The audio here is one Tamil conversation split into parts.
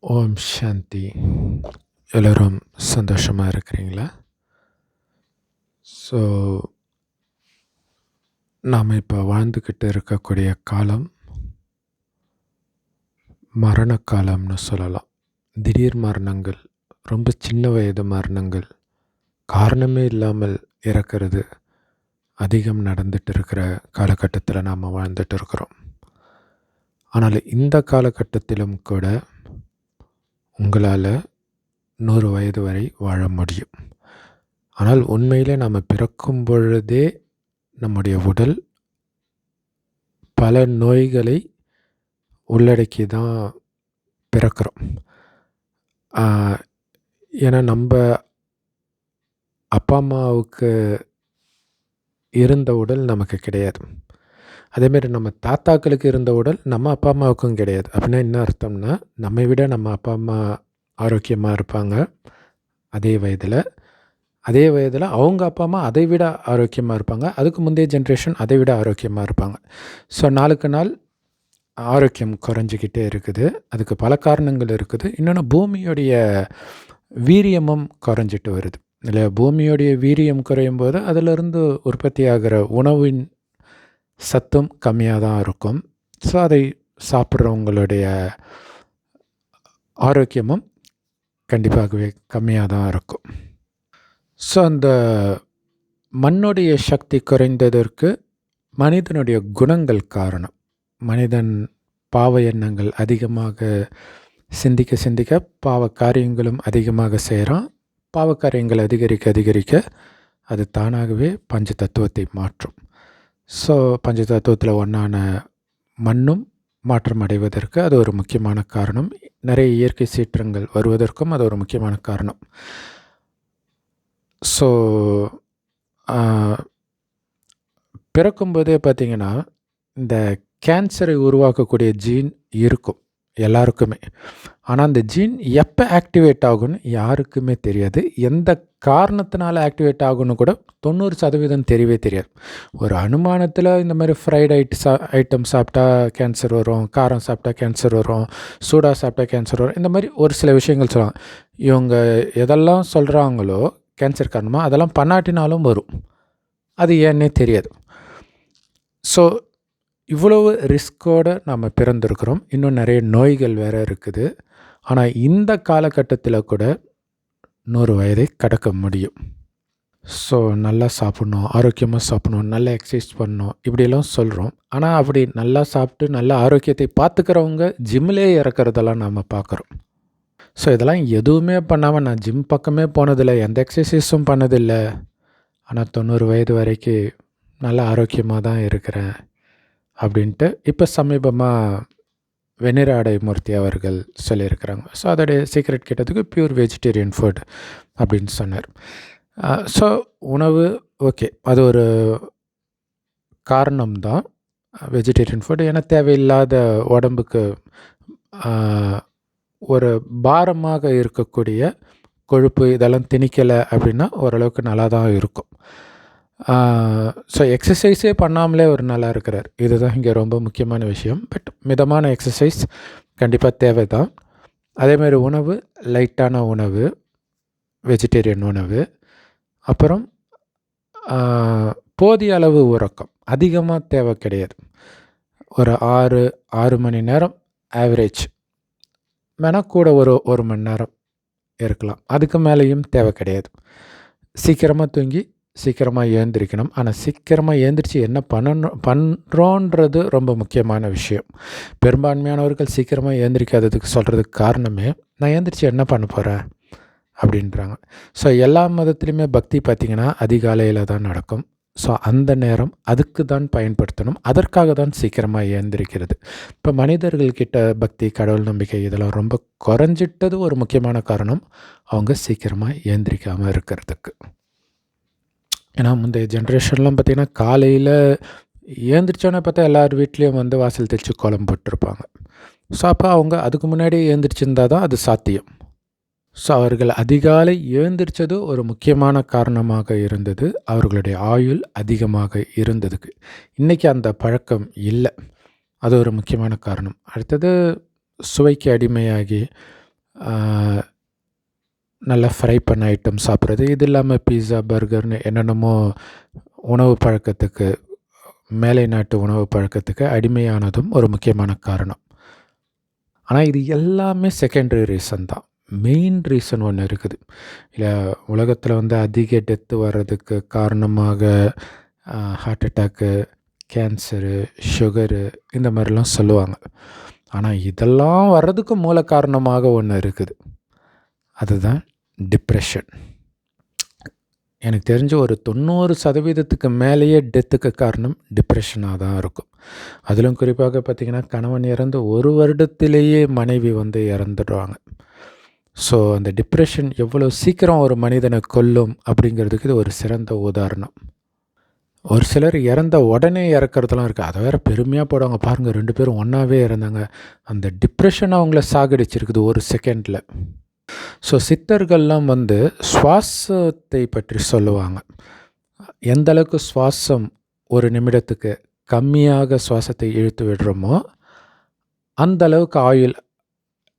ஓம் சாந்தி. எல்லோரும் சந்தோஷமாக இருக்கிறீங்களா? ஸோ நாம் இப்போ வாழ்ந்துக்கிட்டு இருக்கக்கூடிய காலம் மரண காலம்னு சொல்லலாம். திடீர் மரணங்கள், ரொம்ப சின்ன வயது மரணங்கள், காரணமே இல்லாமல் இறக்கிறது அதிகம் நடந்துட்டு இருக்கிற காலகட்டத்தில் நாம் வாழ்ந்துட்டு இருக்கிறோம். ஆனால் இந்த காலகட்டத்திலும் கூட உங்களால் 100 வயது வரை வாழ முடியும். ஆனால் உண்மையிலே நாம் பிறக்கும் பொழுதே நம்முடைய உடல் பல நோய்களை உள்ளடக்கி தான் பிறக்கிறோம். ஏன்னா நம்ம அப்பா அம்மாவுக்கு இருந்த உடல் நமக்கு கிடையாது. அதேமாரி நம்ம தாத்தாக்களுக்கு இருந்த உடல் நம்ம அப்பா அம்மாவுக்கும் கிடையாது. அப்படின்னா என்ன அர்த்தம்னா, நம்மை விட நம்ம அப்பா அம்மா ஆரோக்கியமாக இருப்பாங்க அதே வயதில் அவங்க அப்பா அம்மா அதை விட ஆரோக்கியமாக இருப்பாங்க. அதுக்கு முந்தைய ஜென்ரேஷன் அதை விட ஆரோக்கியமாக இருப்பாங்க. ஸோ நாளுக்கு நாள் ஆரோக்கியம் குறைஞ்சிக்கிட்டே இருக்குது. அதுக்கு பல காரணங்கள் இருக்குது. இன்னொன்று, பூமியுடைய வீரியமும் குறைஞ்சிட்டு வருது இல்லை. பூமியுடைய வீரியம் குறையும் போது அதிலிருந்து உற்பத்தி ஆகிற உணவின் சத்தும் கம்மியாக தான் இருக்கும். ஸோ அதை சாப்பிட்றவங்களுடைய ஆரோக்கியமும் கண்டிப்பாகவே கம்மியாக தான் இருக்கும். ஸோ அந்த மண்ணுடைய சக்தி குறைந்ததற்கு மனிதனுடைய குணங்கள் காரணம். மனிதன் பாவ எண்ணங்கள் அதிகமாக சிந்திக்க பாவ காரியங்களும் அதிகமாக செய்கிறான். பாவ காரியங்கள் அதிகரிக்க அது தானாகவே பஞ்ச தத்துவத்தை மாற்றும். ஸோ பஞ்ச தத்துவத்தில் ஒன்றான மண்ணும் மாற்றம் அடைவதற்கு அது ஒரு முக்கியமான காரணம். நிறைய இயற்கை சீற்றங்கள் வருவதற்கும் அது ஒரு முக்கியமான காரணம். ஸோ பிறக்கும்போதே பார்த்திங்கன்னா, இந்த கேன்சரை உருவாக்கக்கூடிய ஜீன் இருக்கும் எல்லாருக்குமே. ஆனால் அந்த ஜீன் எப்போ ஆக்டிவேட் ஆகும்னு யாருக்குமே தெரியாது. எந்த காரணத்தினால ஆக்டிவேட் ஆகும்னு கூட 90% தெரியவே தெரியாது. ஒரு அனுமானத்தில் இந்த மாதிரி ஃப்ரைட் ஐட்டம் சாப்பிட்டா கேன்சர் வரும், காரம் சாப்பிட்டா கேன்சர் வரும், சூடாக சாப்பிட்டா கேன்சர் வரும், இந்த மாதிரி ஒரு சில விஷயங்கள் சொல்லுவாங்க. இவங்க எதெல்லாம் சொல்கிறாங்களோ கேன்சர் காரணமாக அதெல்லாம் பண்ணாட்டினாலும் வரும். அது ஏன்னே தெரியாது. ஸோ இவ்வளவு ரிஸ்கோடு நம்ம பிறந்திருக்கிறோம். இன்னும் நிறைய நோய்கள் வேறு இருக்குது. ஆனால் இந்த காலகட்டத்தில் கூட 100 வயதை கடக்க முடியும். ஸோ நல்லா சாப்பிட்ணும், ஆரோக்கியமாக சாப்பிட்ணும், நல்லா எக்ஸசைஸ் பண்ணணும், இப்படியெல்லாம் சொல்கிறோம். ஆனால் அப்படி நல்லா சாப்பிட்டு நல்ல ஆரோக்கியத்தை பார்த்துக்கிறவங்க ஜிம்மிலே இறக்குறதெல்லாம் நாம் பார்க்குறோம். ஸோ இதெல்லாம் எதுவுமே பண்ணாமல் நான் ஜிம் பக்கமே போனதில்லை, எந்த எக்ஸசைஸும் பண்ணதில்லை, ஆனால் 90 வயது வரைக்கும் நல்லா ஆரோக்கியமாக தான் இருக்கிறேன் அப்படின்ட்டு இப்போ சமீபமாக வெண்ணிராடை மூர்த்தி அவர்கள் சொல்லியிருக்கிறாங்க. ஸோ அதோடைய சீக்ரெட் கேட்டதுக்கு பியூர் வெஜிடேரியன் ஃபுட் அப்படின்னு சொன்னார். ஸோ உணவு ஓகே, அது ஒரு காரணம்தான் வெஜிடேரியன் ஃபுட். ஏன்னா தேவையில்லாத உடம்புக்கு ஒரு பாரமாக இருக்கக்கூடிய கொழுப்பு இதெல்லாம் திணிக்கலை அப்படின்னா ஓரளவுக்கு நல்லா தான் இருக்கும். ஸோ எக்ஸசைஸே பண்ணாமலே ஒரு நல்லா இருக்கிறார். இதுதான் இங்கே ரொம்ப முக்கியமான விஷயம். பட் மிதமான எக்ஸசைஸ் கண்டிப்பாக தேவை தான். அதேமாதிரி உணவு, லைட்டான உணவு, வெஜிடேரியன் உணவு, அப்புறம் போதிய அளவு உறக்கம். அதிகமாக தேவை கிடையாது. ஒரு 6 மணி நேரம் ஆவரேஜ், வேணால் கூட ஒரு மணி நேரம் இருக்கலாம். அதுக்கு மேலேயும் தேவை கிடையாது. சீக்கிரமாக தூங்கி சீக்கிரமாக எழுந்திரிக்கணும். ஆனால் சீக்கிரமாக எழுந்திரிச்சு என்ன பண்ணுறோன்றது ரொம்ப முக்கியமான விஷயம். பெரும்பான்மையானவர்கள் சீக்கிரமாக எழுந்திரிக்காததுக்கு சொல்கிறதுக்கு காரணமே, நான் எழுந்திரிச்சு என்ன பண்ண போகிறேன் அப்படின்றாங்க. ஸோ எல்லா மதத்துலேயுமே பக்தி பார்த்திங்கன்னா அதிகாலையில் தான் நடக்கும். ஸோ அந்த நேரம் அதுக்கு தான் பயன்படுத்தணும். அதற்காக தான் சீக்கிரமாக எழுந்திரிக்கிறது. இப்போ மனிதர்கள்கிட்ட பக்தி, கடவுள் நம்பிக்கை இதெல்லாம் ரொம்ப குறைஞ்சிட்டது ஒரு முக்கியமான காரணம் அவங்க சீக்கிரமாக எழுந்திரிக்காமல் இருக்கிறதுக்கு. ஏன்னா முந்தைய ஜென்ரேஷன்லாம் பார்த்திங்கன்னா காலையில் எழுந்திரிச்சோன்னே பார்த்தா எல்லார் வீட்லேயும் வாசல் தெளித்து கோலம் போட்டிருப்பாங்க. ஸோ அப்போ அவங்க அதுக்கு முன்னாடி எழுந்திரிச்சிருந்தா தான் அது சாத்தியம். ஸோ அவர்கள் அதிகாலை எழுந்திரிச்சது ஒரு முக்கியமான காரணமாக இருந்தது. அவர்களுடைய ஆயுள் அதிகமாக இருந்ததுக்கு. இன்றைக்கி அந்த பழக்கம் இல்லை. அது ஒரு முக்கியமான காரணம். அடுத்தது சுவைக்கு அடிமையாகி நல்லா ஃப்ரை பண்ண ஐட்டம் சாப்பிட்றது, இது இல்லாமல் பீஸா, பர்கர்னு என்னென்னமோ உணவு பழக்கத்துக்கு, மேலை நாட்டு உணவு பழக்கத்துக்கு அடிமையானதும் ஒரு முக்கியமான காரணம். ஆனால் இது எல்லாமே செகண்டரி ரீசன் தான். மெயின் ரீசன் ஒன்று இருக்குது. இல்லை, உலகத்தில் அதிக டெத்து வர்றதுக்கு காரணமாக ஹார்ட் அட்டாக்கு, கேன்சரு, சுகரு இந்த மாதிரிலாம் சொல்லுவாங்க. ஆனால் இதெல்லாம் வர்றதுக்கு மூல காரணமாக ஒன்று இருக்குது. அதுதான் டிப்ரெஷன். எனக்கு தெரிஞ்ச ஒரு 90% மேலேயே டெத்துக்கு காரணம் டிப்ரெஷனாக தான் இருக்கும். அதிலும் குறிப்பாக பார்த்திங்கன்னா, கணவன் இறந்து 1 வருடத்திலேயே மனைவி இறந்துடுவாங்க. ஸோ அந்த டிப்ரெஷன் எவ்வளோ சீக்கிரம் ஒரு மனிதனை கொல்லும் அப்படிங்கிறதுக்கு இது ஒரு சிறந்த உதாரணம். ஒரு சிலர் இறந்த உடனே இறக்கிறதுலாம் இருக்குது. அதை வேறு பெருமையாக போடுவாங்க, பாருங்கள் 2 பேரும் ஒன்றாவே இறந்தாங்க. அந்த டிப்ரெஷன் அவங்கள சாகடிச்சிருக்குது ஒரு செகண்டில். ஸோ சித்தர்கள்லாம் சுவாசத்தை பற்றி சொல்லுவாங்க. எந்த அளவுக்கு சுவாசம் ஒரு நிமிடத்துக்கு கம்மியாக சுவாசத்தை இழுத்து விடுறோமோ அந்த அளவுக்கு ஆயுள்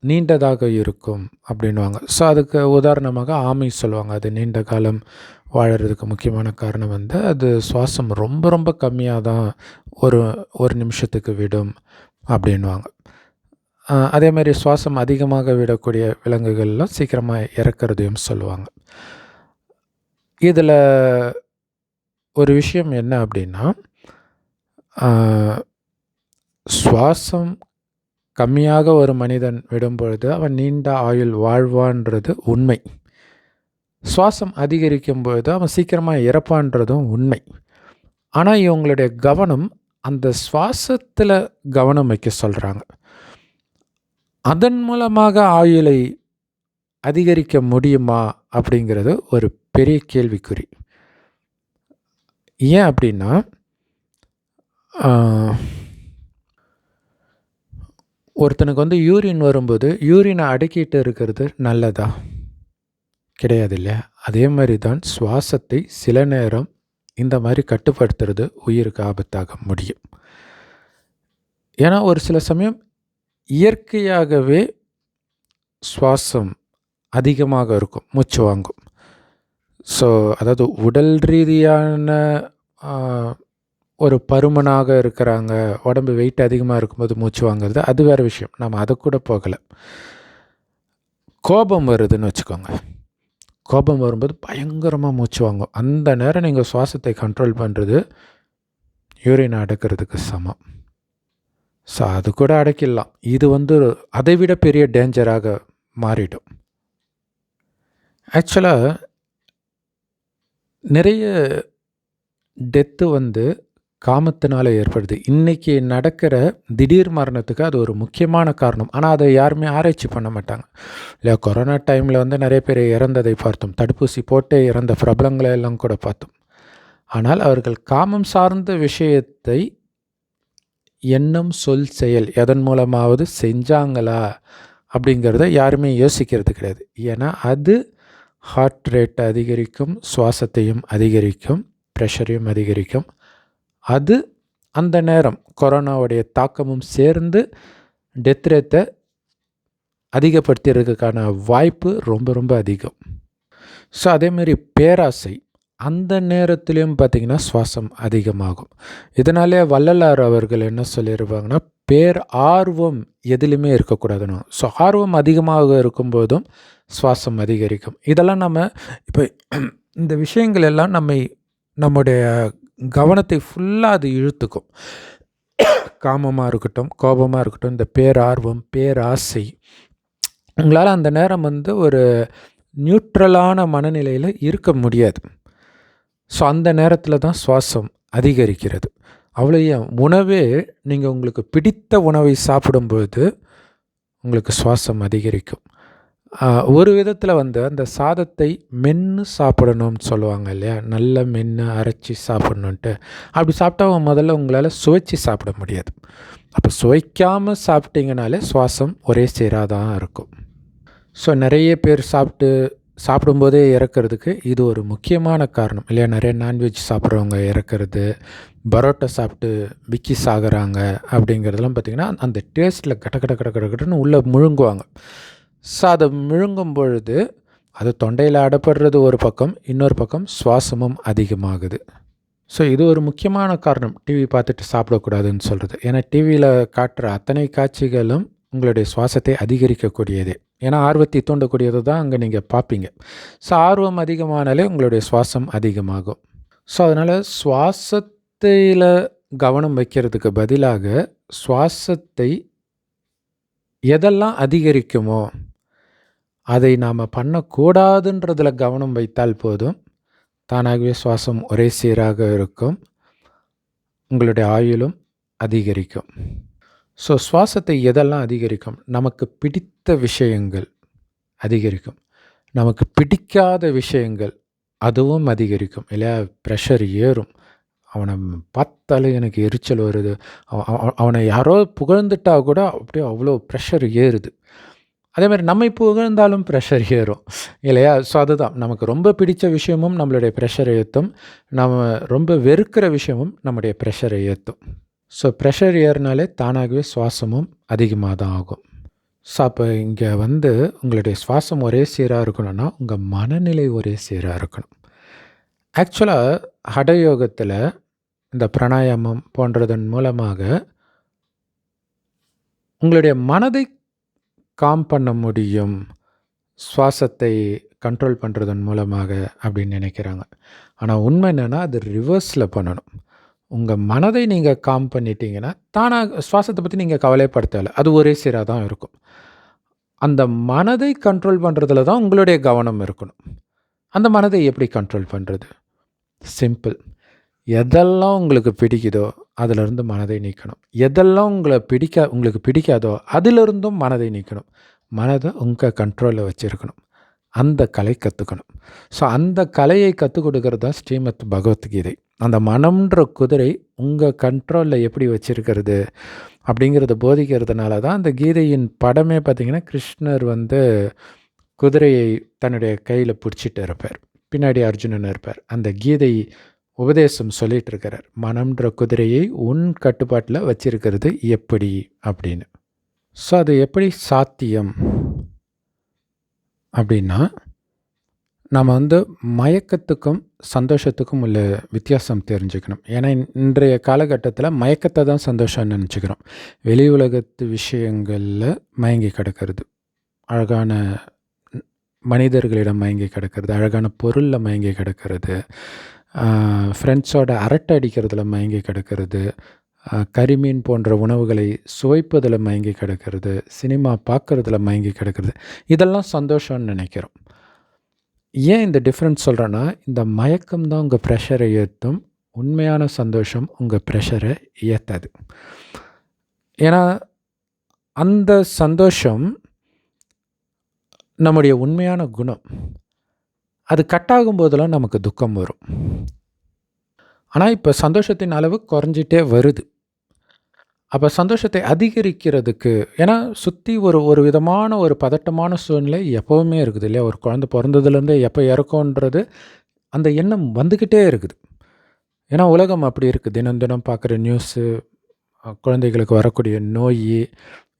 நீண்டதாக இருக்கும் அப்படின்வாங்க. ஸோ அதுக்கு உதாரணமாக ஆமை சொல்லுவாங்க. அது நீண்ட காலம் வாழறதுக்கு முக்கியமான காரணம் அது சுவாசம் ரொம்ப ரொம்ப கம்மியாக தான் ஒரு நிமிஷத்துக்கு விடும் அப்படின்வாங்க. அதே மாதிரி சுவாசம் அதிகமாக விடக்கூடிய விலங்குகள்லாம் சீக்கிரமாக இறக்கிறதையும் சொல்லுவாங்க. இதில் ஒரு விஷயம் என்ன அப்படின்னா, சுவாசம் கம்மியாக ஒரு மனிதன் விடும்பொழுது அவன் நீண்ட ஆயுள் வாழ்வான்றது உண்மை. சுவாசம் அதிகரிக்கும் பொழுது அவன் சீக்கிரமாக இறப்பான்றதும் உண்மை. ஆனால் இவங்களுடைய கவனம் அந்த சுவாசத்தில் கவனம் வைக்க சொல்கிறாங்க. அதன் மூலமாக ஆயுளை அதிகரிக்க முடியுமா அப்படிங்கிறது ஒரு பெரிய கேள்விக்குறி. ஏன் அப்படின்னா, ஒருத்தனுக்கு யூரின் வரும்போது யூரினை அடக்கிட்டு இருக்கிறது நல்லதா? கிடையாது இல்லையா? அதே மாதிரி தான் சுவாசத்தை சில நேரம் இந்த மாதிரி கட்டுப்படுத்துறது உயிருக்கு ஆபத்தாக முடியும். ஏன்னா ஒரு சில சமயம் இயற்கையாகவே சுவாசம் அதிகமாக இருக்கும், மூச்சு வாங்கும். ஸோ அதாவது உடல் ரீதியான ஒரு பருமனாக இருக்கிறாங்க, உடம்பு வெயிட் அதிகமாக இருக்கும்போது மூச்சு வாங்குறது அது வேறு விஷயம், நம்ம அதை கூட போகலை. கோபம் வருதுன்னு வச்சுக்கோங்க. கோபம் வரும்போது பயங்கரமாக மூச்சு வாங்கும். அந்த நேரம் நீங்கள் சுவாசத்தை கண்ட்ரோல் பண்ணுறது யூரின் அடக்கிறதுக்கு சமம். ஸோ அது கூட அடக்கிடலாம். இது அதை விட பெரிய டேஞ்சராக மாறிடும். ஆக்சுவலாக நிறைய டெத்து காமத்தினால் ஏற்படுது. இன்றைக்கி நடக்கிற திடீர் மரணத்துக்கு அது ஒரு முக்கியமான காரணம். ஆனால் அதை யாருமே ஆராய்ச்சி பண்ண மாட்டாங்க இல்லை. கொரோனா டைமில் நிறைய பேர் இறந்ததை பார்த்தோம். தடுப்பூசி போட்டு இறந்த பிரபலங்களை எல்லாம் கூட பார்த்தோம். ஆனால் அவர்கள் காமம் சார்ந்த விஷயத்தை எண்ணம், சொல், செயல் எதன் மூலமாவது செஞ்சாங்களா அப்படிங்கிறத யாருமே யோசிக்கிறது கிடையாது. ஏன்னா அது ஹார்ட் ரேட்டை அதிகரிக்கும், சுவாசத்தையும் அதிகரிக்கும், ப்ரெஷரையும் அதிகரிக்கும். அது அந்த நேரம் கொரோனாவுடைய தாக்கமும் சேர்ந்து டெத் ரேட்டை அதிகப்படுத்துறதுக்கான வாய்ப்பு ரொம்ப ரொம்ப அதிகம். ஸோ அதேமாரி பேராசை அந்த நேரத்துலேயும் பார்த்திங்கன்னா சுவாசம் அதிகமாகும். இதனாலே வள்ளலார் அவர்கள் என்ன சொல்லியிருப்பாங்கன்னா, பேர் ஆர்வம் எதுலையுமே இருக்கக்கூடாதுன்னு. ஸோ ஆர்வம் அதிகமாக இருக்கும்போதும் சுவாசம் அதிகரிக்கும். இதெல்லாம் நம்ம இப்போ இந்த விஷயங்கள் எல்லாம் நம்முடைய கவனத்தை ஃபுல்லாக அது இழுத்துக்கும். காமமாக இருக்கட்டும், கோபமாக இருக்கட்டும், இந்த பேரார்வம், பேராசை, உங்களால் அந்த நேரம் ஒரு நியூட்ரலான மனநிலையில் இருக்க முடியாது. ஸோ அந்த நேரத்தில் தான் சுவாசம் அதிகரிக்கிறது. அவ்வளோ ஏன் உணவே நீங்கள் உங்களுக்கு பிடித்த உணவை சாப்பிடும்போது உங்களுக்கு சுவாசம் அதிகரிக்கும். ஒரு விதத்தில் அந்த சாதத்தை மென்று சாப்பிடணும்னு சொல்லுவாங்க இல்லையா, நல்லா மென்று அரைச்சி சாப்பிட்ணுன்ட்டு. அப்படி சாப்பிட்டா முதல்ல உங்களால் சுவைச்சி சாப்பிட முடியாது. அப்போ சுவைக்காமல் சாப்பிட்டீங்கனாலே சுவாசம் ஒரே சீராக தான் இருக்கும். ஸோ நிறைய பேர் சாப்பிடும்போதே இறக்கிறதுக்கு இது ஒரு முக்கியமான காரணம் இல்லையா. நிறைய நான்வெஜ் சாப்பிட்றவங்க இறக்கிறது, பரோட்டா சாப்பிட்டு விக்கி சாகுறாங்க அப்படிங்கிறதெல்லாம் பார்த்திங்கன்னா அந்த டேஸ்ட்டில் கட்ட கட்ட கட்ட கட்ட கட்டன்னு உள்ளே முழுங்குவாங்க. ஸோ அதை விழுங்கும் பொழுது அது தொண்டையில் அடப்படுறது ஒரு பக்கம், இன்னொரு பக்கம் சுவாசமும் அதிகமாகுது. ஸோ இது ஒரு முக்கியமான காரணம் டிவி பார்த்துட்டு சாப்பிடக்கூடாதுன்னு சொல்கிறது. ஏன்னா டிவியில் காட்டுற அத்தனை காட்சிகளும் உங்களுடைய சுவாசத்தை அதிகரிக்கக்கூடியது. ஏன்னா ஆர்வத்தை தூண்டக்கூடியது தான் அங்கே நீங்கள் பார்ப்பீங்க. ஸோ ஆர்வம் அதிகமானாலே உங்களுடைய சுவாசம் அதிகமாகும். ஸோ அதனால் சுவாசத்தில் கவனம் வைக்கிறதுக்கு பதிலாக சுவாசத்தை எதெல்லாம் அதிகரிக்குமோ அதை நாம் பண்ணக்கூடாதுன்றதில் கவனம் வைத்தால் போதும். தானாகவே சுவாசம் ஒரே சீராக இருக்கும், உங்களுடைய ஆயுளும் அதிகரிக்கும். ஸோ சுவாசத்தை எதெல்லாம் அதிகரிக்கும்? நமக்கு பிடித்த விஷயங்கள் அதிகரிக்கும், நமக்கு பிடிக்காத விஷயங்கள் அதுவும் அதிகரிக்கும் இல்லையா? ப்ரெஷர் ஏறும். அவனை பார்த்தாலே எனக்கு எரிச்சல் வருது, அவனை யாரோ புகழ்ந்துட்டா கூட அப்படியே அவ்வளோ ப்ரெஷர் ஏறுது. அதேமாதிரி நம்மை புகழ்ந்தாலும் ப்ரெஷர் ஏறும் இல்லையா? ஸோ அதுதான், நமக்கு ரொம்ப பிடித்த விஷயமும் நம்மளுடைய ப்ரெஷரை ஏற்றும், நம்ம ரொம்ப வெறுக்கிற விஷயமும் நம்முடைய ப்ரெஷரை ஏற்றும். ஸோ ப்ரெஷர் ஏறினாலே தானாகவே சுவாசமும் அதிகமாக தான் ஆகும். ஸோ அப்போ இங்கே உங்களுடைய சுவாசம் ஒரே சீராக இருக்கணும்னா உங்கள் மனநிலை ஒரே சீராக இருக்கணும். ஆக்சுவலாக ஹடயோகத்தில் இந்த பிராணாயாமம் போன்றதன் மூலமாக உங்களுடைய மனதை காம் பண்ண முடியும், சுவாசத்தை கண்ட்ரோல் பண்ணுறதன் மூலமாக அப்படின்னு நினைக்கிறாங்க. ஆனால் உண்மை என்னென்னா அது ரிவர்ஸில் பண்ணணும். உங்கள் மனதை நீங்கள் காம் பண்ணிட்டீங்கன்னா தானாக சுவாசத்தை பற்றி நீங்கள் கவலைப்படுத்தலை, அது ஒரே சீராக தான் இருக்கும். அந்த மனதை கண்ட்ரோல் பண்ணுறதுல தான் உங்களுடைய கவனம் இருக்கணும். அந்த மனதை எப்படி கண்ட்ரோல் பண்ணுறது? சிம்பிள். எதெல்லாம் உங்களுக்கு பிடிக்குதோ அதிலிருந்து மனதை நீக்கணும். எதெல்லாம் உங்களுக்கு பிடிக்காதோ அதிலிருந்தும் மனதை நீக்கணும். மனதை உங்கள் கண்ட்ரோலில் வச்சுருக்கணும். அந்த கலை கற்றுக்கணும். ஸோ அந்த கலையை கற்றுக் கொடுக்கறது தான் ஸ்ரீமத் பகவத்கீதை. அந்த மனம்ன்ற குதிரை உங்கள் கண்ட்ரோலில் எப்படி வச்சுருக்கிறது அப்படிங்கிறத போதிக்கிறதுனால தான் அந்த கீதையின் படமே பார்த்திங்கன்னா கிருஷ்ணர் குதிரையை தன்னுடைய கையில் பிடிச்சிட்டு இருப்பார், பின்னாடி அர்ஜுனன் இருப்பார். அந்த கீதை உபதேசம் சொல்லிகிட்டு இருக்கிறார், மனம்ன்ற குதிரையை உன் கட்டுப்பாட்டில் வச்சிருக்கிறது எப்படி அப்படின்னு. ஸோ அது எப்படி சாத்தியம் அப்படின்னா, நம்ம மயக்கத்துக்கும் சந்தோஷத்துக்கும் உள்ள வித்தியாசம் தெரிஞ்சுக்கணும். ஏன்னா இன்றைய காலகட்டத்தில் மயக்கத்தை தான் சந்தோஷம்னு நினச்சிக்கிறோம். வெளி உலகத்து விஷயங்களில் மயங்கி கிடக்கிறது, அழகான மனிதர்களிடம் மயங்கி கிடக்கிறது, அழகான பொருளில் மயங்கி கிடக்கிறது, ஃப்ரெண்ட்ஸோட அரட்டை அடிக்கிறதுல மயங்கி கிடக்கிறது, கரிமீன் போன்ற உணவுகளை சுவைப்பதில் மயங்கி கிடக்கிறது, சினிமா பார்க்குறதுல மயங்கி கிடக்கிறது, இதெல்லாம் சந்தோஷம்னு நினைக்கிறோம். ஏன் இந்த டிஃப்ரென்ஸ் சொல்கிறேன்னா, இந்த மயக்கம் தான் உங்கள் ப்ரெஷரை ஏற்றும், உண்மையான சந்தோஷம் உங்கள் ப்ரெஷரை ஏற்றாது. ஏன்னா அந்த சந்தோஷம் நம்முடைய உண்மையான குணம். அது கட்டாகும் போதெல்லாம் நமக்கு துக்கம் வரும். ஆனால் இப்போ சந்தோஷத்தின் அளவு குறைஞ்சிட்டே வருது. அப்போ சந்தோஷத்தை அதிகரிக்கிறதுக்கு, ஏன்னா சுற்றி ஒரு விதமான ஒரு பதட்டமான சூழ்நிலை எப்போவுமே இருக்குது இல்லையா? ஒரு குழந்தை பிறந்ததுலேருந்தே எப்போ இறக்கும்ன்றது அந்த எண்ணம் வந்துக்கிட்டே இருக்குது. ஏன்னா உலகம் அப்படி இருக்குது. தினம் தினம் பார்க்குற நியூஸு, குழந்தைகளுக்கு வரக்கூடிய நோய்,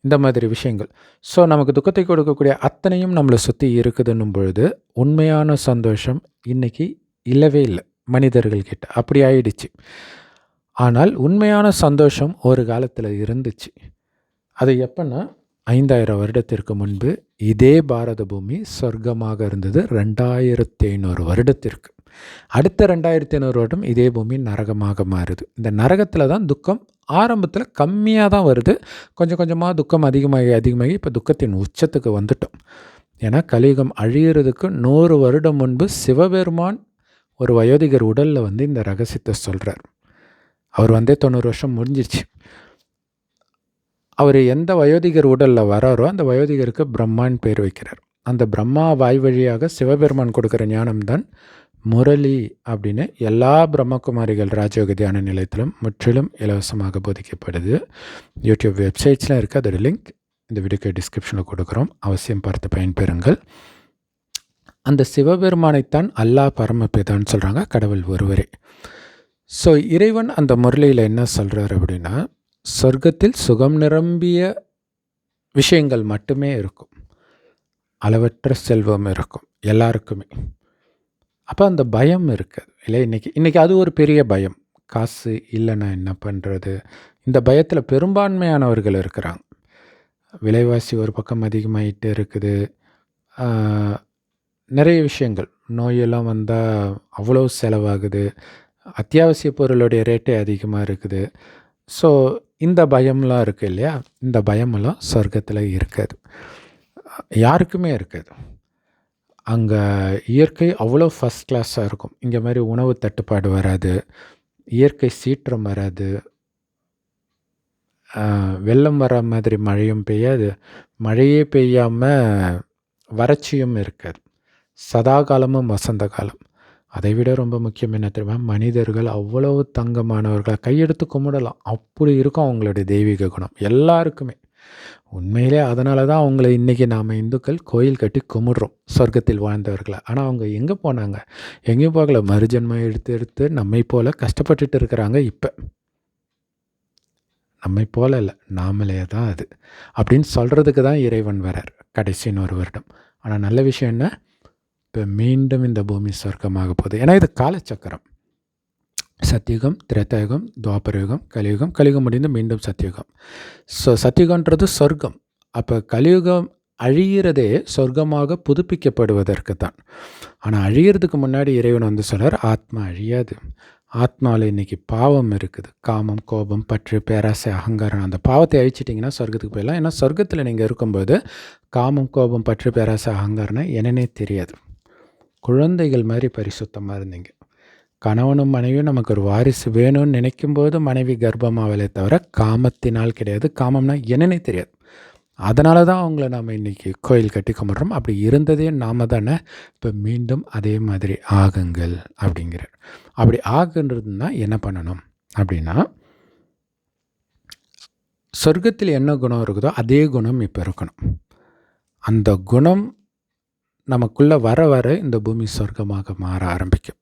இந்த மாதிரி விஷயங்கள். ஸோ நமக்கு துக்கத்தை கொடுக்கக்கூடிய அத்தனையும் நம்மளை சுற்றி இருக்குதுன்னும் பொழுது உண்மையான சந்தோஷம் இன்றைக்கி இல்லவே இல்லை மனிதர்கள்கிட்ட, அப்படி ஆயிடுச்சு. ஆனால் உண்மையான சந்தோஷம் ஒரு காலத்தில் இருந்துச்சு. அது எப்போன்னா 5000 வருடத்திற்கு முன்பு இதே பாரத பூமி சொர்க்கமாக இருந்தது. 2500 வருடத்திற்கு அடுத்த 2500 வருடம் இதே பூமி நரகமாக மாறுது. இந்த நரகத்தில் தான் துக்கம் ஆரம்பத்தில் கம்மியாக தான் வருது, கொஞ்சம் கொஞ்சமாக துக்கம் அதிகமாகி இப்போ துக்கத்தின் உச்சத்துக்கு வந்துட்டோம். ஏன்னா கலியுகம் அழியிறதுக்கு 100 வருடம் முன்பு சிவபெருமான் ஒரு வயோதிகர் உடலில் இந்த ரகசியத்தை சொல்கிறார். அவர் 90 வருஷம் முடிஞ்சிருச்சு. அவர் எந்த வயோதிகர் உடலில் வராரோ அந்த வயோதிகருக்கு பிரம்மான்னு பேர் வைக்கிறார். அந்த பிரம்மா வாய் வழியாக சிவபெருமான் கொடுக்குற ஞானம்தான் முரளி அப்படின்னு எல்லா பிரம்மகுமாரிகள் ராஜயோக தியான நிலையத்திலும் முற்றிலும் இலவசமாக போதிக்கப்படுது. யூடியூப் வெப்சைட்ஸ்லாம் இருக்குது, அதோட லிங்க் இந்த வீடியோக்கு டிஸ்கிரிப்ஷனில் கொடுக்குறோம், அவசியம் பார்த்து பயன்பெறுங்கள். அந்த சிவபெருமானைத்தான் அல்லாஹ் பரமபிதான்னு சொல்கிறாங்க, கடவுள் ஒருவரே. ஸோ இறைவன் அந்த முரளியில் என்ன சொல்கிறார் அப்படின்னா, சொர்க்கத்தில் சுகம் நிரம்பிய விஷயங்கள் மட்டுமே இருக்கும். அளவற்ற செல்வம் இருக்கும் எல்லாருக்குமே. அப்போ அந்த பயம் இருக்காது இல்லை? இன்றைக்கி அது ஒரு பெரிய பயம். காசு இல்லைன்னா என்ன பண்ணுறது? இந்த பயத்தில் பெரும்பான்மையானவர்கள் இருக்கிறாங்க. விலைவாசி ஒரு பக்கம் அதிகமாகிட்டே இருக்குது. நிறைய விஷயங்கள், நோயெல்லாம் வந்தால் அவ்வளோ செலவாகுது. அத்தியாவசிய பொருளுடைய ரேட்டே அதிகமாக இருக்குது. ஸோ இந்த பயம்லாம் இருக்குது இல்லையா? இந்த பயமெல்லாம் சொர்க்கத்தில் இருக்காது, யாருக்குமே இருக்காது. அங்கே இயற்கை அவ்வளோ ஃபஸ்ட் கிளாஸாக இருக்கும். இங்கே மாதிரி உணவு தட்டுப்பாடு வராது, இயற்கை சீற்றம் வராது, வெள்ளம் வர மாதிரி மழையும் பெய்யாது, மழையே பெய்யாமல் வறட்சியும் இருக்காது. சதா காலமும் வசந்த காலம். அதை விட ரொம்ப முக்கியம் என்ன தெரியுமா? மனிதர்கள் அவ்வளவு தங்கமானவர்களை கையெடுத்து கும்பிடலாம். அப்படி இருக்கும் அவங்களுடைய தெய்வீக குணம் எல்லாருக்குமே. உண்மையிலே அதனால தான் அவங்கள இன்றைக்கி நாம் இந்துக்கள் கோயில் கட்டி கும்பிட்றோம், சொர்க்கத்தில் வாழ்ந்தவர்களை. ஆனால் அவங்க எங்கே போனாங்க? எங்கேயும் போகல. மறுஜன்மம் எடுத்து எடுத்து நம்மை போல் கஷ்டப்பட்டுட்டு இருக்கிறாங்க. இப்போ நம்மை போல இல்லை, நாமளே தான் அது அப்படின்னு சொல்கிறதுக்கு தான் இறைவன் வரார் கடைசின்னு ஒரு வருடம். ஆனால் நல்ல விஷயம் என்ன? இப்போ மீண்டும் இந்த பூமி சொர்க்கமாக போகுது. ஏன்னா இது காலச்சக்கரம். சத்தியுகம், திரேதாயுகம், துவாபரயுகம், கலியுகம். கலியுகம் முடிந்து மீண்டும் சத்தியுகம். ஸோ சத்தியுகன்றது சொர்க்கம். அப்போ கலியுகம் அழிகிறதே சொர்க்கமாக புதுப்பிக்கப்படுவதற்கு தான். ஆனால் அழிகிறதுக்கு முன்னாடி இறைவன் வந்து சொல்கிறார், ஆத்மா அழியாது. ஆத்மாவில் இன்றைக்கி பாவம் இருக்குது. காமம், கோபம், பற்று, பேராசை, அகங்காரம். அந்த பாவத்தை அழிச்சிட்டிங்கன்னா சொர்க்கத்துக்கு போயிடலாம். ஏன்னா சொர்க்கத்தில் நீங்கள் இருக்கும்போது காமம், கோபம், பற்று, பேராசை, அகங்காரம்னா என்னன்னே தெரியாது. குழந்தைகள் மாதிரி பரிசுத்தமாக இருந்தீங்க. கணவனும் மனைவியும் நமக்கு ஒரு வாரிசு வேணும்னு நினைக்கும்போது மனைவி கர்ப்பமாகலே தவிர காமத்தினால் கிடையாது. காமம்னா என்னன்னே தெரியாது. அதனால தான் அவங்கள நாம் இன்றைக்கி கோயில் கட்டி கும்பிட்றோம். அப்படி இருந்ததே நாம் தானே. இப்போ மீண்டும் அதே மாதிரி ஆகுங்கள் அப்படிங்கிறார். அப்படி ஆகுன்றதுன்னா என்ன பண்ணணும் அப்படின்னா, சொர்க்கத்தில் என்ன குணம் இருக்குதோ அதே குணம் இப்போ இருக்கணும். அந்த குணம் நமக்குள்ளே வர வர இந்த பூமி சொர்க்கமாக மாற ஆரம்பிக்கும்.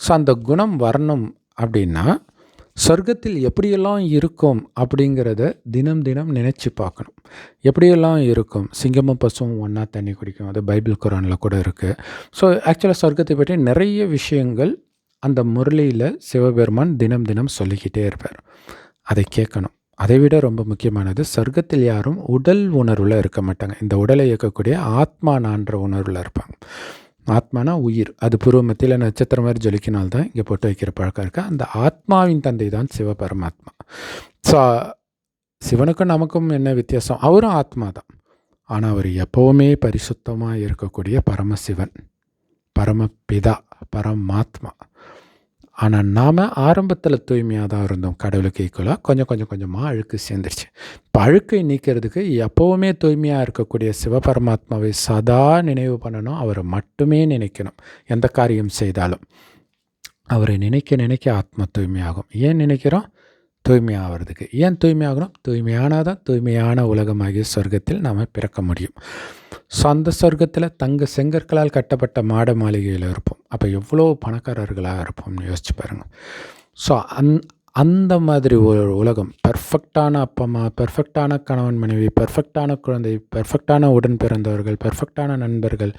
ஸோ அந்த குணம் வரணும் அப்படின்னா சொர்க்கத்தில் எப்படியெல்லாம் இருக்கும் அப்படிங்கிறத தினம் தினம் நினச்சி பார்க்கணும். எப்படியெல்லாம் இருக்கும்? சிங்கமும் பசுவும் ஒன்றா தண்ணி குடிக்கும். அது பைபிள் குரானில் கூட இருக்குது. ஸோ ஆக்சுவலாக சொர்க்கத்தை பற்றி நிறைய விஷயங்கள் அந்த முரளியில் சிவபெருமான் தினம் தினம் சொல்லிக்கிட்டே இருப்பார். அதை கேட்கணும். அதை விட ரொம்ப முக்கியமானது, சொர்க்கத்தில் யாரும் உடல் உணர்வில் இருக்க மாட்டாங்க. இந்த உடலை இயக்கக்கூடிய ஆத்மா நான்ற உணர்வில் இருப்பாங்க. ஆத்மானா உயிர். அது பூர்வ மத்தியில் நட்சத்திரம் மாதிரி ஜொலிக்கினால்தான் இங்கே போட்டு வைக்கிற பழக்கம் இருக்குது. அந்த ஆத்மாவின் தந்தை தான் சிவபரமாத்மா. ஸோ சிவனுக்கும் நமக்கும் என்ன வித்தியாசம்? அவரும் ஆத்மா தான். ஆனால் அவர் எப்போவுமே பரிசுத்தமாக இருக்கக்கூடிய பரமசிவன், பரமபிதா, பரமாத்மா. ஆனால் நாம் ஆரம்பத்தில் தூய்மையாக தான் இருந்தோம். கடவுளுக்கு ஈக்குவலாக கொஞ்சம் கொஞ்சமாக அழுக்கு சேர்ந்துருச்சு. இப்போ அழுக்கை நீக்கிறதுக்கு எப்போவுமே தூய்மையாக இருக்கக்கூடிய சிவபரமாத்மாவை சதா நினைவு பண்ணணும். அவரை மட்டுமே நினைக்கணும். எந்த காரியம் செய்தாலும் அவரை நினைக்க நினைக்க ஆத்மா தூய்மையாகும். ஏன் நினைக்கிறோம்? தூய்மையாகிறதுக்கு. ஏன் தூய்மையாகணும்? தூய்மையானால் தான் தூய்மையான உலகமாகிய சொர்க்கத்தில் நாம் பிறக்க முடியும். ஸோ அந்த சொர்க்கத்தில் தங்க செங்கற்களால் கட்டப்பட்ட மாட மாளிகையில் இருப்போம். அப்போ எவ்வளோ பணக்காரர்களாக இருப்போம்னு யோசிச்சு பாருங்கள். ஸோ அந்த மாதிரி ஒரு உலகம், பெர்ஃபெக்டான அப்பா அம்மா, பெர்ஃபெக்டான கணவன் மனைவி, பெர்ஃபெக்டான குழந்தை, பெர்ஃபெக்டான உடன் பிறந்தவர்கள், பெர்ஃபெக்டான நண்பர்கள்,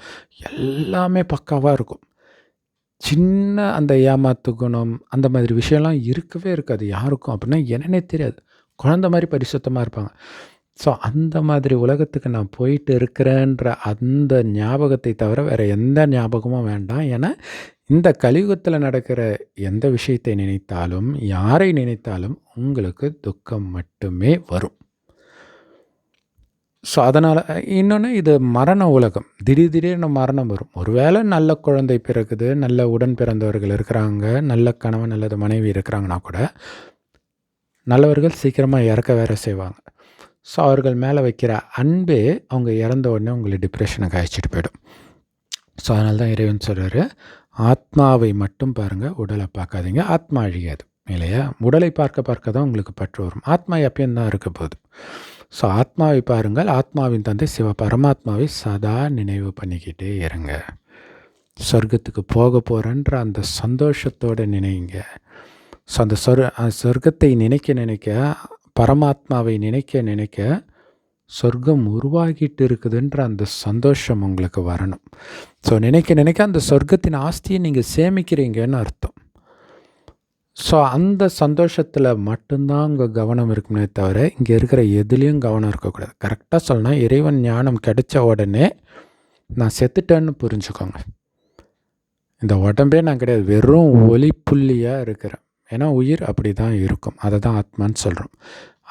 எல்லாமே பக்காவாக இருக்கும். சின்ன அந்த ஏமாத்து குணம் அந்த மாதிரி விஷயம்லாம் இருக்கவே இருக்காது யாருக்கும். அப்படின்னா என்னன்னே தெரியாது. குழந்த மாதிரி பரிசுத்தமாக இருப்பாங்க. ஸோ அந்த மாதிரி உலகத்துக்கு நான் போயிட்டு இருக்கிறேன்ற அந்த ஞாபகத்தை தவிர வேறு எந்த ஞாபகமும் வேண்டாம். ஏன்னா இந்த கலியுகத்தில் நடக்கிற எந்த விஷயத்தை நினைத்தாலும், யாரை நினைத்தாலும் உங்களுக்கு துக்கம் மட்டுமே வரும். ஸோ அதனால் இன்னொன்று, இது மரண உலகம். திடீர்னு மரணம் வரும். ஒருவேளை நல்ல குழந்தை பிறகுது, நல்ல உடன் பிறந்தவர்கள் இருக்கிறாங்க, நல்ல கணவன் அல்லது மனைவி இருக்கிறாங்கன்னா கூட நல்லவர்கள் சீக்கிரமாக இறக்க வேற செய்வாங்க. ஸோ அவர்கள் மேலே வைக்கிற அன்பே அவங்க இறந்த உடனே உங்களை டிப்ரெஷனுக்கு அழைச்சிட்டு போயிடும். ஸோ அதனால தான் இறைவன் சொல்கிறாரு, ஆத்மாவை மட்டும் பாருங்கள், உடலை பார்க்காதீங்க. ஆத்மா அழியாது இல்லையா? உடலை பார்க்க தான் உங்களுக்கு பற்று வரும். ஆத்மா எப்பயும் தான் இருக்க போகுது. ஸோ ஆத்மாவை பாருங்கள். ஆத்மாவின் தந்தை சிவ பரமாத்மாவை சதா நினைவு பண்ணிக்கிட்டே இருங்க. சொர்க்கத்துக்கு போக போகிறேன்ற அந்த சந்தோஷத்தோடு நினைங்க. ஸோ அந்த சொர்க்கத்தை நினைக்க பரமாத்மாவை நினைக்க சொர்க்கம் உருவாகிட்டு இருக்குதுன்ற அந்த சந்தோஷம் உங்களுக்கு வரணும். ஸோ நினைக்க நினைக்க அந்த சொர்க்கத்தின் ஆஸ்தியை நீங்கள் சேமிக்கிறீங்கன்னு அர்த்தம். ஸோ அந்த சந்தோஷத்தில் மட்டும்தான் உங்கள் கவனம் இருக்குமே தவிர இங்கே இருக்கிற எதுலேயும் கவனம் இருக்கக்கூடாது. கரெக்டாக சொல்லணும்னா இறைவன் ஞானம் கிடைச்ச உடனே நான் செத்துட்டேன்னு புரிஞ்சுக்கோங்க. இந்த உடம்பே நான் கிடையாது, வெறும் ஒளி புள்ளியாக இருக்கிறேன். ஏன்னா உயிர் அப்படி தான் இருக்கும், அதை தான் ஆத்மான்னு சொல்கிறோம்.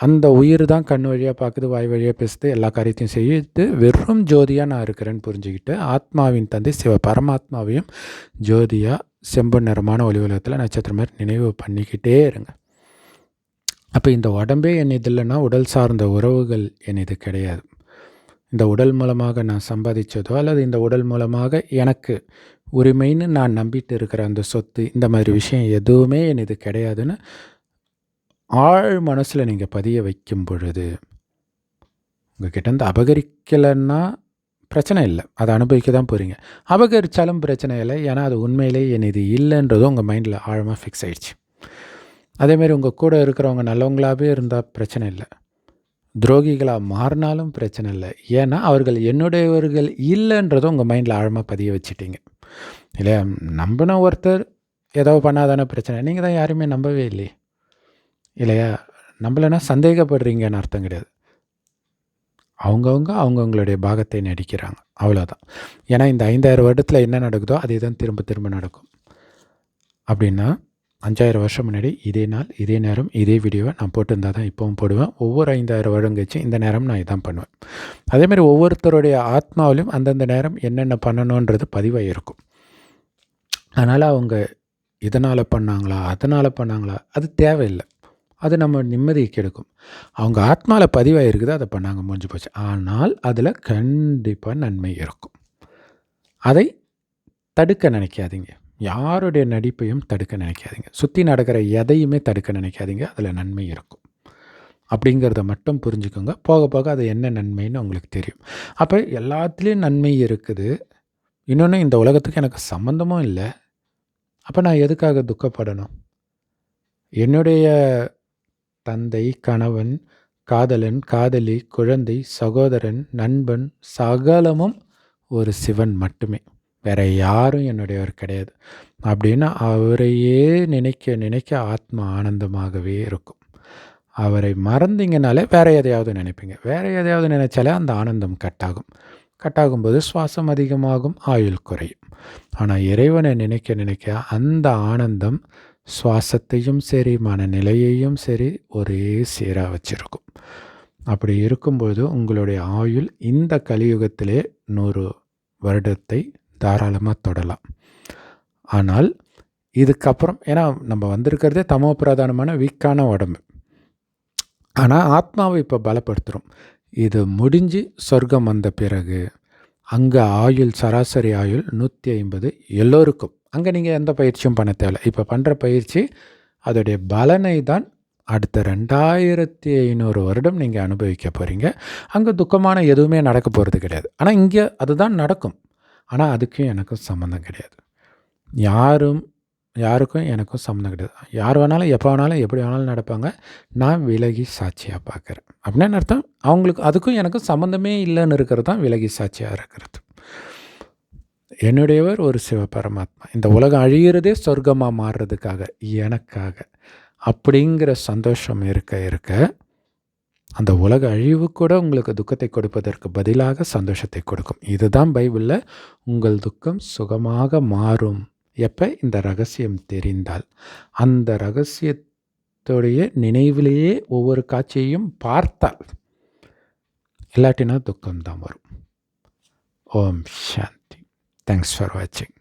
அந்த உயிர் தான் கண் வழியாக பார்க்குது, வாய் வழியாக பேசுது, எல்லா காரியத்தையும் செய்யுது. வெறும் ஜோதியாக நான் இருக்கிறேன்னு புரிஞ்சுக்கிட்டு ஆத்மாவின் தந்தை பரமாத்மாவையும் ஜோதியாக செம்பு நிறமான ஒளி உலகத்தில் நட்சத்திரம் மாதிரி நினைவு பண்ணிக்கிட்டே இருங்க. அப்போ இந்த உடம்பே என் இது இல்லைன்னா உடல் சார்ந்த உறவுகள் என் இது கிடையாது. இந்த உடல் மூலமாக நான் சம்பாதிச்சதோ அல்லது இந்த உடல் மூலமாக எனக்கு உரிமைன்னு நான் நம்பிட்டு இருக்கிற அந்த சொத்து, இந்த மாதிரி விஷயம் எதுவுமே என் இது கிடையாதுன்னு ஆழ் மனசில் நீங்கள் பதிய வைக்கும் பொழுது உங்ககிட்டேருந்து அபகரிக்கலைன்னா பிரச்சனை இல்லை, அதை அனுபவிக்க தான் போகிறீங்க. அபகரித்தாலும் பிரச்சனை இல்லை, ஏன்னா அது உண்மையிலே என் இது இல்லைன்றதும் உங்கள் மைண்டில் ஆழமாக ஃபிக்ஸ் ஆகிடுச்சு. அதேமாதிரி உங்கள் கூட இருக்கிறவங்க நல்லவங்களாகவே இருந்தால் பிரச்சனை இல்லை, துரோகிகளாக மாறினாலும் பிரச்சனை இல்லை. ஏன்னா அவர்கள் என்னுடையவர்கள் இல்லைன்றதும் உங்கள் மைண்டில் ஆழமாக பதிய வச்சுட்டீங்க இல்லையா? நம்பின ஒருத்தர் ஏதோ பண்ணாதானே பிரச்சனை, நீங்கள் தான் யாருமே நம்பவே இல்லையே இல்லையா? நம்பலைன்னா சந்தேகப்படுறீங்கன்னு அர்த்தம் கிடையாது. அவங்கவுங்களுடைய பாகத்தை நடிக்கிறாங்க, அவ்வளோதான். ஏன்னா இந்த 5000 வருடத்தில் என்ன நடக்குதோ அதே தான் திரும்ப திரும்ப நடக்கும். அப்படின்னா 5000 வருஷம் முன்னாடி இதே நாள் இதே நேரம் இதே வீடியோவை நான் போட்டிருந்தால் தான் இப்போவும் போடுவேன். ஒவ்வொரு 5000 வருடம் கழிச்சு இந்த நேரம் நான் இதான் பண்ணுவேன். அதேமாதிரி ஒவ்வொருத்தருடைய ஆத்மாவிலையும் அந்தந்த நேரம் என்னென்ன பண்ணணுன்றது பதிவாக இருக்கும். அதனால் அவங்க இதனால் பண்ணாங்களா அதனால் பண்ணாங்களா அது தேவையில்லை, அது நம்ம நிம்மதியை கெடுக்கும். அவங்க ஆத்மாவில் பதிவாக இருக்குது, அதை பண்ணாங்க, முடிஞ்சு போச்சு. ஆனால் அதில் கண்டிப்பாக நன்மை இருக்கும். அதை தடுக்க நினைக்காதீங்க, யாருடைய நடிப்பையும் தடுக்க நினைக்காதீங்க, சுற்றி நடக்கிற எதையுமே தடுக்க நினைக்காதீங்க, அதில் நன்மை இருக்கும் அப்படிங்கிறத மட்டும் புரிஞ்சுக்கோங்க. போக போக அது என்ன நன்மைன்னு உங்களுக்கு தெரியும். அப்போ எல்லாத்துலேயும் நன்மை இருக்குது. இன்னொன்று, இந்த உலகத்துக்கு எனக்கு சம்மந்தமும் இல்லை, அப்போ நான் எதுக்காக துக்கப்படணும்? என்னுடைய தந்தை, கணவன், காதலன், காதலி, குழந்தை, சகோதரன், நண்பன் சகலமும் ஒரு சிவன் மட்டுமே, வேற யாரும் என்னுடையவர் கிடையாது. அப்படின்னு அவரையே நினைக்க நினைக்க ஆத்மா ஆனந்தமாகவே இருக்கும். அவரை மறந்தீங்கனாலே வேற எதையாவது நினைப்பீங்க, வேற எதையாவது நினைச்சாலே அந்த ஆனந்தம் கட்டாகும்போது சுவாசம் அதிகமாகும், ஆயுள் குறையும். ஆனால் இறைவனை நினைக்க நினைக்க அந்த ஆனந்தம் சுவாசத்தையும் சரி மனநிலையையும் சரி ஒரே சீராக வச்சிருக்கும். அப்படி இருக்கும்போது உங்களுடைய ஆயுள் இந்த கலியுகத்திலே 100 வருடத்தை தாராளமாக தொடலாம். ஆனால் இதுக்கப்புறம், ஏன்னா நம்ம வந்திருக்கிறதே தமோ பிரதானமான வீக்கான உடம்பு, ஆனால் ஆத்மாவை இப்போ பலப்படுத்துகிறோம். இது முடிஞ்சு சொர்க்கம் வந்த பிறகு அங்கே ஆயுள், சராசரி ஆயுள் 150 எல்லோருக்கும். அங்கே நீங்கள் எந்த பயிற்சியும் பண்ண தேவையில்லை. இப்போ பண்ணுற பயிற்சி அதோடைய பலனை தான் அடுத்த 2500 வருடம் நீங்கள் அனுபவிக்க போகிறீங்க. அங்கே துக்கமான எதுவுமே நடக்க போகிறது கிடையாது. ஆனால் இங்கே அதுதான் நடக்கும். ஆனால் அதுக்கும் எனக்கும் சம்மந்தம் கிடையாது. யாருக்கும் எனக்கும் சம்மந்தம் கிடையாது. யார் வேணாலும் எப்போ வேணாலும் எப்படி வேணாலும் நடப்பாங்க. நான் விலகி சாட்சியாக பார்க்குறேன். அப்படின்னு அர்த்தம், அவங்களுக்கு அதுக்கும் எனக்கும் சம்மந்தமே இல்லைன்னு இருக்கிறது தான் விலகி சாட்சியாக இருக்கிறது. என்னுடையவர் ஒரு சிவபரமாத்மா. இந்த உலகம் அழிகிறதே சொர்க்கமாக மாறுறதுக்காக, எனக்காக. அப்படிங்கிற சந்தோஷம் இருக்க அந்த உலக அழிவு கூட உங்களுக்கு துக்கத்தை கொடுப்பதற்கு பதிலாக சந்தோஷத்தை கொடுக்கும். இதுதான் பைபிளில் உங்கள் துக்கம் சுகமாக மாறும் எப்போ இந்த ரகசியம் தெரிந்தால். அந்த ரகசியத்துடைய நினைவிலேயே ஒவ்வொரு காட்சியையும் பார்த்தால், இல்லாட்டினா துக்கம்தான் வரும். ஓம் சாந்தி. Thanks for watching.